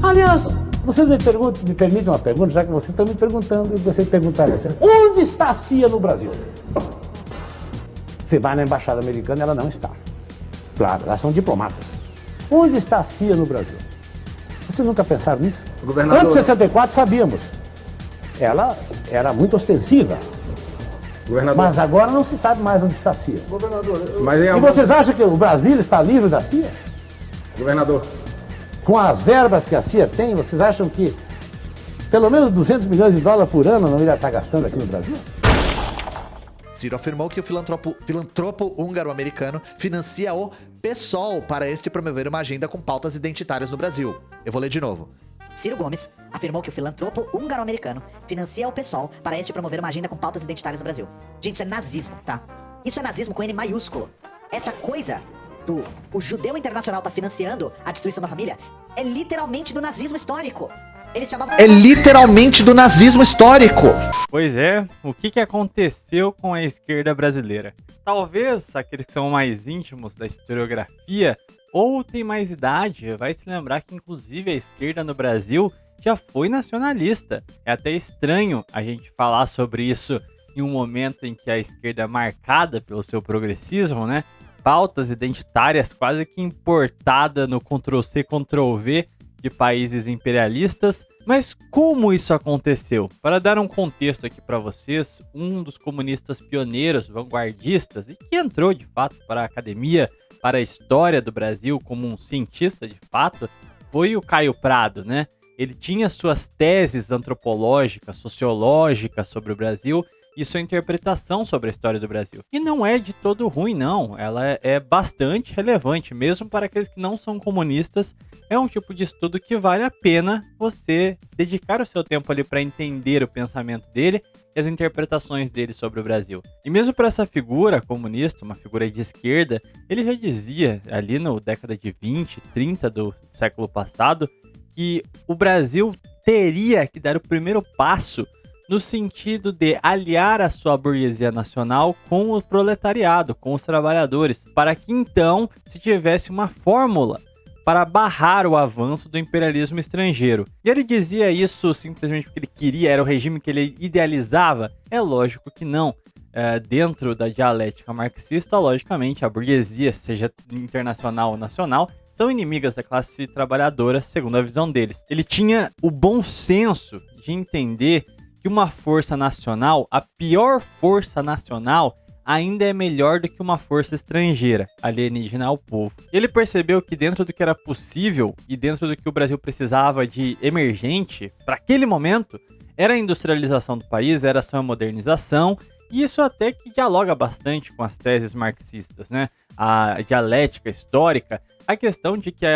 Aliás, você me permite uma pergunta, já que você está me perguntando, e você perguntaria assim, onde está a CIA no Brasil? Você vai na embaixada americana, ela não está. Claro, elas são diplomatas. Onde está a CIA no Brasil? Vocês nunca pensaram nisso? Governador... Antes de 64 sabíamos. Ela era muito ostensiva. Governador... Mas agora não se sabe mais onde está a CIA. Governador... E vocês acham que o Brasil está livre da CIA? Governador... Com as verbas que a CIA tem, vocês acham que pelo menos 200 milhões de dólares por ano não iria estar gastando aqui no Brasil? Ciro afirmou que o filantropo húngaro-americano financia o PSOL para este promover uma agenda com pautas identitárias no Brasil. Eu vou ler de novo. Ciro Gomes afirmou que o filantropo húngaro-americano financia o PSOL para este promover uma agenda com pautas identitárias no Brasil. Gente, isso é nazismo, tá? Isso é nazismo com N maiúsculo. Essa coisa do o judeu internacional tá financiando a destruição da família é literalmente do nazismo histórico. Eles chamavam... É literalmente do nazismo histórico. Pois é, o que aconteceu com a esquerda brasileira? Talvez aqueles que são mais íntimos da historiografia ou têm mais idade vai se lembrar que inclusive a esquerda no Brasil já foi nacionalista. É até estranho a gente falar sobre isso em um momento em que a esquerda é marcada pelo seu progressismo, né? Pautas identitárias quase que importada no Ctrl-C, Ctrl-V de países imperialistas. Mas como isso aconteceu? Para dar um contexto aqui para vocês, um dos comunistas pioneiros, vanguardistas, e que entrou de fato para a academia, para a história do Brasil como um cientista de fato, foi o Caio Prado, né? Ele tinha suas teses antropológicas, sociológicas sobre o Brasil e sua interpretação sobre a história do Brasil. E não é de todo ruim, não. Ela é bastante relevante, mesmo para aqueles que não são comunistas. É um tipo de estudo que vale a pena você dedicar o seu tempo ali para entender o pensamento dele e as interpretações dele sobre o Brasil. E mesmo para essa figura comunista, uma figura de esquerda, ele já dizia ali na década de 20, 30 do século passado que o Brasil teria que dar o primeiro passo no sentido de aliar a sua burguesia nacional com o proletariado, com os trabalhadores, para que então se tivesse uma fórmula para barrar o avanço do imperialismo estrangeiro. E ele dizia isso simplesmente porque ele queria, era o regime que ele idealizava? É lógico que não. Dentro da dialética marxista, logicamente, a burguesia, seja internacional ou nacional, são inimigas da classe trabalhadora, segundo a visão deles. Ele tinha o bom senso de entender que uma força nacional, a pior força nacional, ainda é melhor do que uma força estrangeira, alienígena ao povo. Ele percebeu que dentro do que era possível e dentro do que o Brasil precisava de emergente, para aquele momento, era a industrialização do país, era a sua modernização, e isso até que dialoga bastante com as teses marxistas, né? A dialética histórica, a questão de que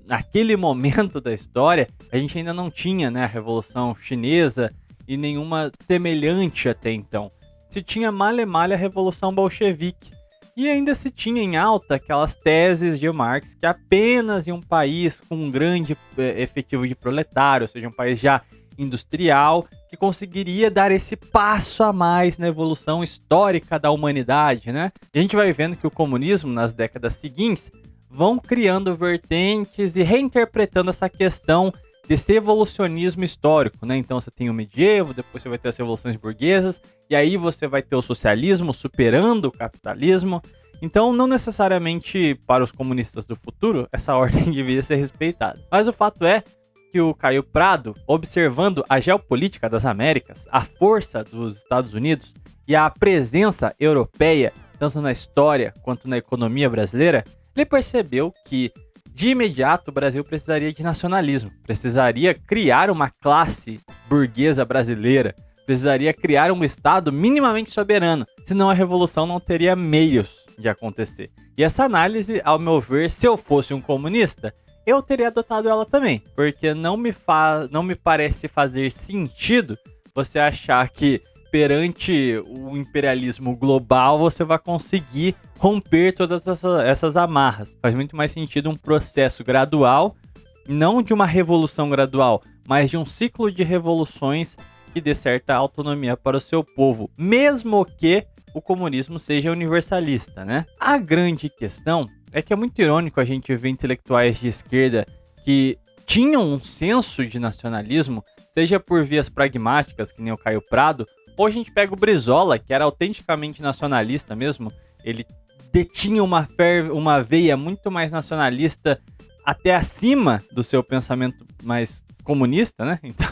naquele momento da história, a gente ainda não tinha, né, a Revolução Chinesa e nenhuma semelhante até então. Se tinha male-male a Revolução Bolchevique. E ainda se tinha em alta aquelas teses de Marx que apenas em um país com um grande efetivo de proletário, ou seja, um país já industrial, que conseguiria dar esse passo a mais na evolução histórica da humanidade, né? E a gente vai vendo que o comunismo, nas décadas seguintes, vão criando vertentes e reinterpretando essa questão desse evolucionismo histórico, né? Então você tem o medievo, depois você vai ter as revoluções burguesas, e aí você vai ter o socialismo superando o capitalismo. Então, não necessariamente para os comunistas do futuro, essa ordem devia ser respeitada. Mas o fato é que o Caio Prado, observando a geopolítica das Américas, a força dos Estados Unidos e a presença europeia, tanto na história quanto na economia brasileira, ele percebeu que de imediato, o Brasil precisaria de nacionalismo, precisaria criar uma classe burguesa brasileira, precisaria criar um Estado minimamente soberano, senão a Revolução não teria meios de acontecer. E essa análise, ao meu ver, se eu fosse um comunista, eu teria adotado ela também, porque não me parece fazer sentido você achar que perante o imperialismo global você vai conseguir romper todas essas amarras. Faz muito mais sentido um processo gradual, não de uma revolução gradual, mas de um ciclo de revoluções que dê certa autonomia para o seu povo, mesmo que o comunismo seja universalista, né? A grande questão é que é muito irônico a gente ver intelectuais de esquerda que tinham um senso de nacionalismo, seja por vias pragmáticas, que nem o Caio Prado, ou a gente pega o Brizola, que era autenticamente nacionalista mesmo. Ele detinha uma veia muito mais nacionalista, até acima do seu pensamento mais comunista, né? Então,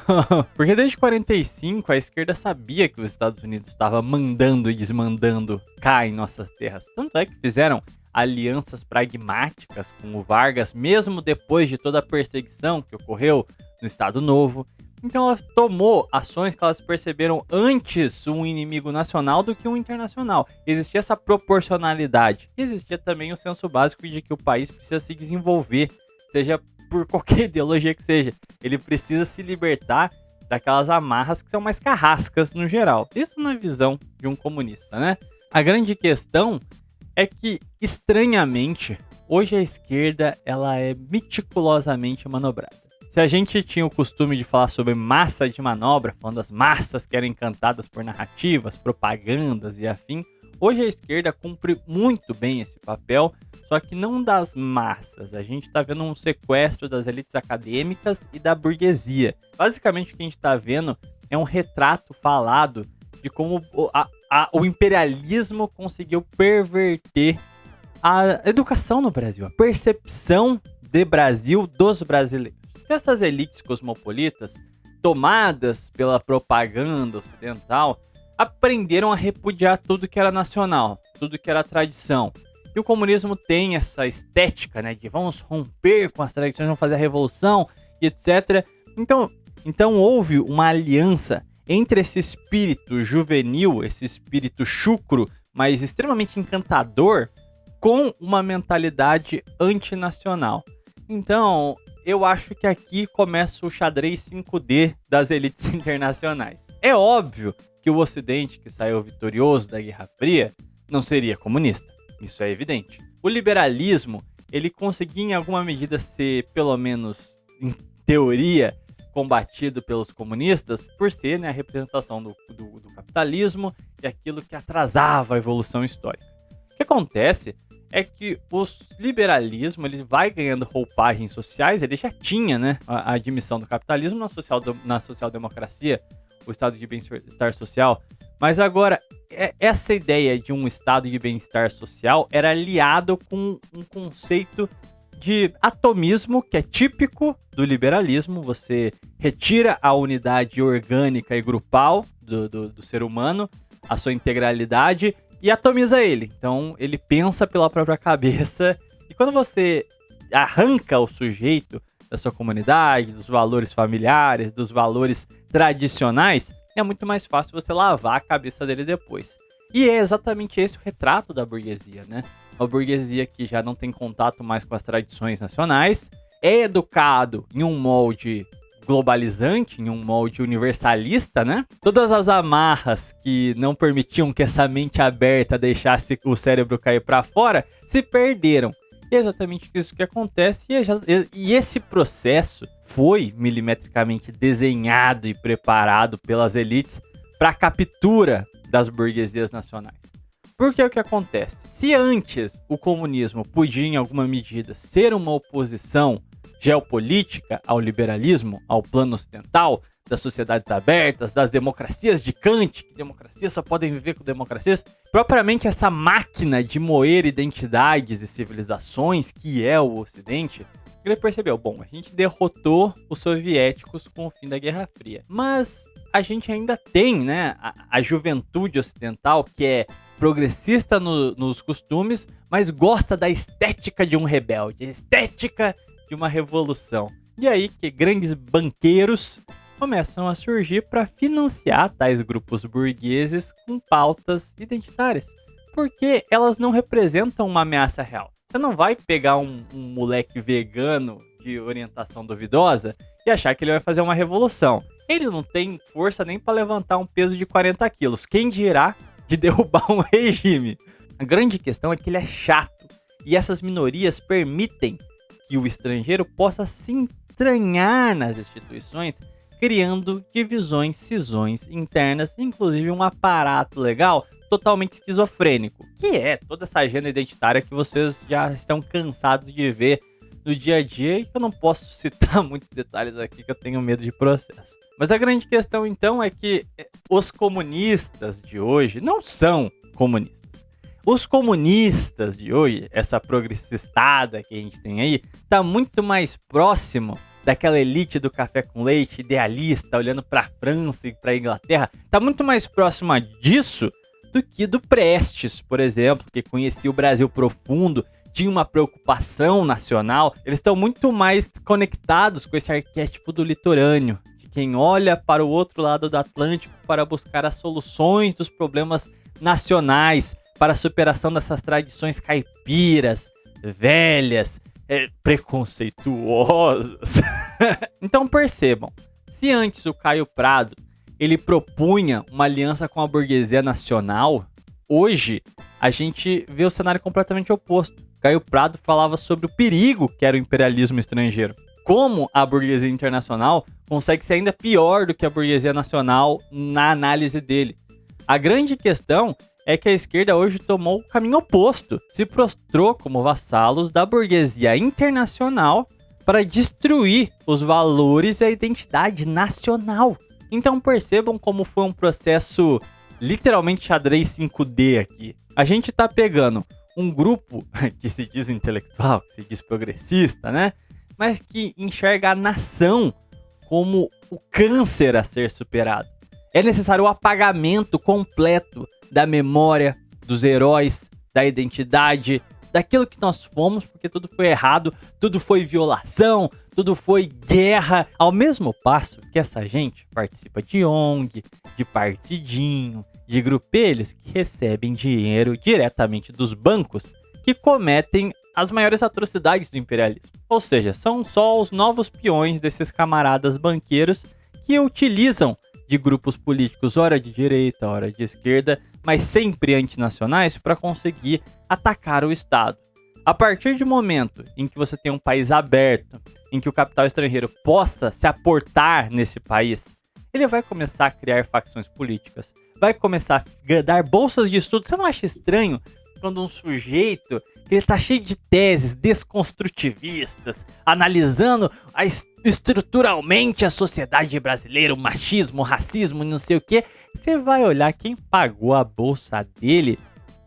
porque desde 45 a esquerda sabia que os Estados Unidos estava mandando e desmandando cá em nossas terras. Tanto é que fizeram alianças pragmáticas com o Vargas, mesmo depois de toda a perseguição que ocorreu no Estado Novo. Então ela tomou ações que elas perceberam antes um inimigo nacional do que um internacional. Existia essa proporcionalidade. Existia também o senso básico de que o país precisa se desenvolver, seja por qualquer ideologia que seja. Ele precisa se libertar daquelas amarras que são mais carrascas no geral. Isso na visão de um comunista, né? A grande questão é que, estranhamente, hoje a esquerda ela é meticulosamente manobrada. Se a gente tinha o costume de falar sobre massa de manobra, falando das massas que eram encantadas por narrativas, propagandas e afim, hoje a esquerda cumpre muito bem esse papel, só que não das massas. A gente está vendo um sequestro das elites acadêmicas e da burguesia. Basicamente o que a gente está vendo é um retrato falado de como o imperialismo conseguiu perverter a educação no Brasil, a percepção de Brasil dos brasileiros. Essas elites cosmopolitas, tomadas pela propaganda ocidental, aprenderam a repudiar tudo que era nacional, tudo que era tradição. E o comunismo tem essa estética, né, de vamos romper com as tradições, vamos fazer a revolução e etc. Então houve uma aliança entre esse espírito juvenil, esse espírito chucro, mas extremamente encantador, com uma mentalidade antinacional. Então, eu acho que aqui começa o xadrez 5D das elites internacionais. É óbvio que o Ocidente, que saiu vitorioso da Guerra Fria, não seria comunista. Isso é evidente. O liberalismo, ele conseguia em alguma medida ser, pelo menos em teoria, combatido pelos comunistas por ser, né, a representação do capitalismo e aquilo que atrasava a evolução histórica. O que acontece é que o liberalismo ele vai ganhando roupagens sociais, ele já tinha, né, a admissão do capitalismo na social-democracia, o estado de bem-estar social, mas agora essa ideia de um estado de bem-estar social era aliado com um conceito de atomismo que é típico do liberalismo. Você retira a unidade orgânica e grupal do ser humano, a sua integralidade, e atomiza ele. Então ele pensa pela própria cabeça, e quando você arranca o sujeito da sua comunidade, dos valores familiares, dos valores tradicionais, é muito mais fácil você lavar a cabeça dele depois. E é exatamente esse o retrato da burguesia, né? Uma burguesia que já não tem contato mais com as tradições nacionais, é educado em um molde globalizante, em um molde universalista, né? Todas as amarras que não permitiam que essa mente aberta deixasse o cérebro cair para fora se perderam. E é exatamente isso que acontece, e esse processo foi milimetricamente desenhado e preparado pelas elites para a captura das burguesias nacionais. Porque o que acontece? Se antes o comunismo podia, em alguma medida, ser uma oposição geopolítica ao liberalismo, ao plano ocidental, das sociedades abertas, das democracias de Kant, que democracias só podem viver com democracias, propriamente essa máquina de moer identidades e civilizações que é o Ocidente, ele percebeu, bom, a gente derrotou os soviéticos com o fim da Guerra Fria, mas a gente ainda tem, né, a juventude ocidental que é progressista nos costumes, mas gosta da estética de um rebelde, a estética de uma revolução. E aí que grandes banqueiros começam a surgir para financiar tais grupos burgueses com pautas identitárias, porque elas não representam uma ameaça real. Você não vai pegar um moleque vegano de orientação duvidosa e achar que ele vai fazer uma revolução. Ele não tem força nem para levantar um peso de 40 quilos. Quem dirá de derrubar um regime? A grande questão é que ele é chato. E essas minorias permitem que o estrangeiro possa se entranhar nas instituições, criando divisões, cisões internas, inclusive um aparato legal totalmente esquizofrênico, que é toda essa agenda identitária que vocês já estão cansados de ver no dia a dia e que eu não posso citar muitos detalhes aqui que eu tenho medo de processo. Mas a grande questão então é que os comunistas de hoje não são comunistas. Os comunistas de hoje, essa progressistada que a gente tem aí, tá muito mais próximo daquela elite do café com leite, idealista, olhando pra França e pra Inglaterra, tá muito mais próxima disso do que do Prestes, por exemplo, que conhecia o Brasil profundo, tinha uma preocupação nacional. Eles estão muito mais conectados com esse arquétipo do litorâneo, de quem olha para o outro lado do Atlântico para buscar as soluções dos problemas nacionais, para a superação dessas tradições caipiras, velhas, preconceituosas. Então percebam, se antes o Caio Prado ele propunha uma aliança com a burguesia nacional, hoje a gente vê o cenário completamente oposto. Caio Prado falava sobre o perigo que era o imperialismo estrangeiro. Como a burguesia internacional consegue ser ainda pior do que a burguesia nacional na análise dele. A grande questão é que a esquerda hoje tomou o caminho oposto, se prostrou como vassalos da burguesia internacional para destruir os valores e a identidade nacional. Então percebam como foi um processo literalmente xadrez 5D aqui. A gente tá pegando um grupo que se diz intelectual, que se diz progressista, né? Mas que enxerga a nação como o câncer a ser superado. É necessário o apagamento completo da memória, dos heróis, da identidade, daquilo que nós fomos, porque tudo foi errado, tudo foi violação, tudo foi guerra. Ao mesmo passo que essa gente participa de ONG, de partidinho, de grupelhos que recebem dinheiro diretamente dos bancos que cometem as maiores atrocidades do imperialismo. Ou seja, são só os novos peões desses camaradas banqueiros que utilizam de grupos políticos, ora de direita, ora de esquerda, mas sempre antinacionais, para conseguir atacar o Estado. A partir do momento em que você tem um país aberto, em que o capital estrangeiro possa se aportar nesse país, ele vai começar a criar facções políticas, vai começar a dar bolsas de estudo. Você não acha estranho quando um sujeito que ele tá cheio de teses desconstrutivistas, analisando estruturalmente a sociedade brasileira, o machismo, o racismo, não sei o que, você vai olhar quem pagou a bolsa dele?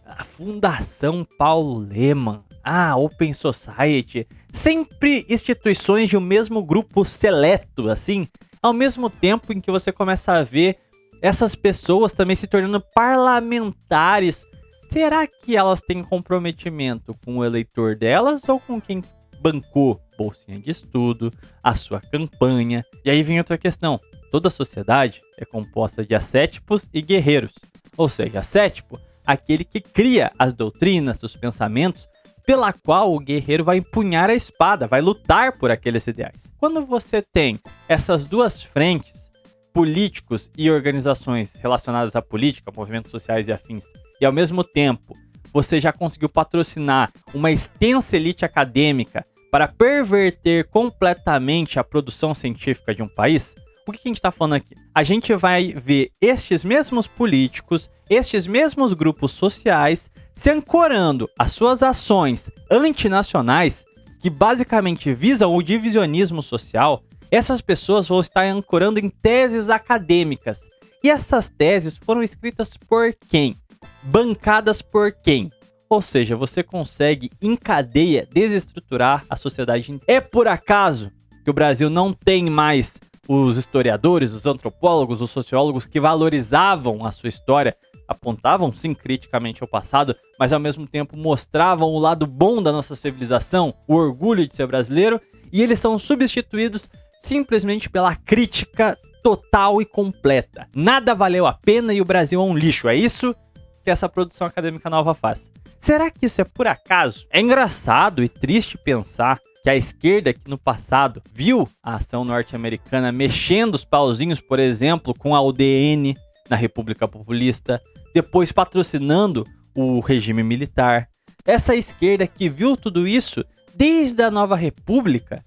A Fundação Paulo Lemann, a Open Society, sempre instituições de um mesmo grupo seleto, assim, ao mesmo tempo em que você começa a ver essas pessoas também se tornando parlamentares. Será que elas têm comprometimento com o eleitor delas ou com quem bancou bolsinha de estudo, a sua campanha? E aí vem outra questão. Toda sociedade é composta de ascétipos e guerreiros. Ou seja, ascétipo, aquele que cria as doutrinas, os pensamentos, pela qual o guerreiro vai empunhar a espada, vai lutar por aqueles ideais. Quando você tem essas duas frentes, políticos e organizações relacionadas à política, movimentos sociais e afins, e ao mesmo tempo você já conseguiu patrocinar uma extensa elite acadêmica para perverter completamente a produção científica de um país, o que a gente está falando aqui? A gente vai ver estes mesmos políticos, estes mesmos grupos sociais se ancorando as suas ações antinacionais, que basicamente visam o divisionismo social. Essas pessoas vão estar ancorando em teses acadêmicas. E essas teses foram escritas por quem? Bancadas por quem? Ou seja, você consegue, em cadeia, desestruturar a sociedade. É por acaso que o Brasil não tem mais os historiadores, os antropólogos, os sociólogos que valorizavam a sua história, apontavam sim criticamente ao passado, mas ao mesmo tempo mostravam o lado bom da nossa civilização, o orgulho de ser brasileiro, e eles são substituídos simplesmente pela crítica total e completa. Nada valeu a pena e o Brasil é um lixo. É isso que essa produção acadêmica nova faz. Será que isso é por acaso? É engraçado e triste pensar que a esquerda que no passado viu a ação norte-americana mexendo os pauzinhos, por exemplo, com a UDN na República Populista, depois patrocinando o regime militar. Essa esquerda que viu tudo isso desde a Nova República,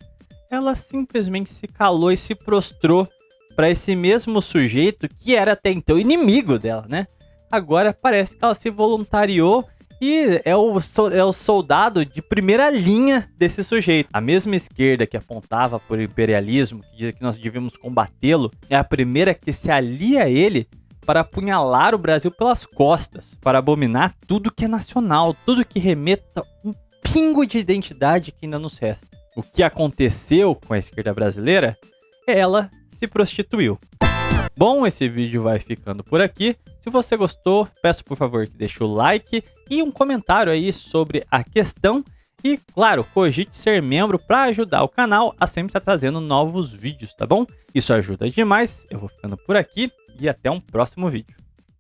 ela simplesmente se calou e se prostrou para esse mesmo sujeito que era até então inimigo dela, né? Agora parece que ela se voluntariou aqui é o soldado de primeira linha desse sujeito. A mesma esquerda que apontava por imperialismo, que dizia que nós devíamos combatê-lo, é a primeira que se alia a ele para apunhalar o Brasil pelas costas, para abominar tudo que é nacional, tudo que remeta um pingo de identidade que ainda nos resta. O que aconteceu com a esquerda brasileira? Ela se prostituiu. Bom, esse vídeo vai ficando por aqui. Se você gostou, peço por favor que deixe o like e um comentário aí sobre a questão. E, claro, cogite ser membro para ajudar o canal a sempre estar trazendo novos vídeos, tá bom? Isso ajuda demais. Eu vou ficando por aqui e até um próximo vídeo.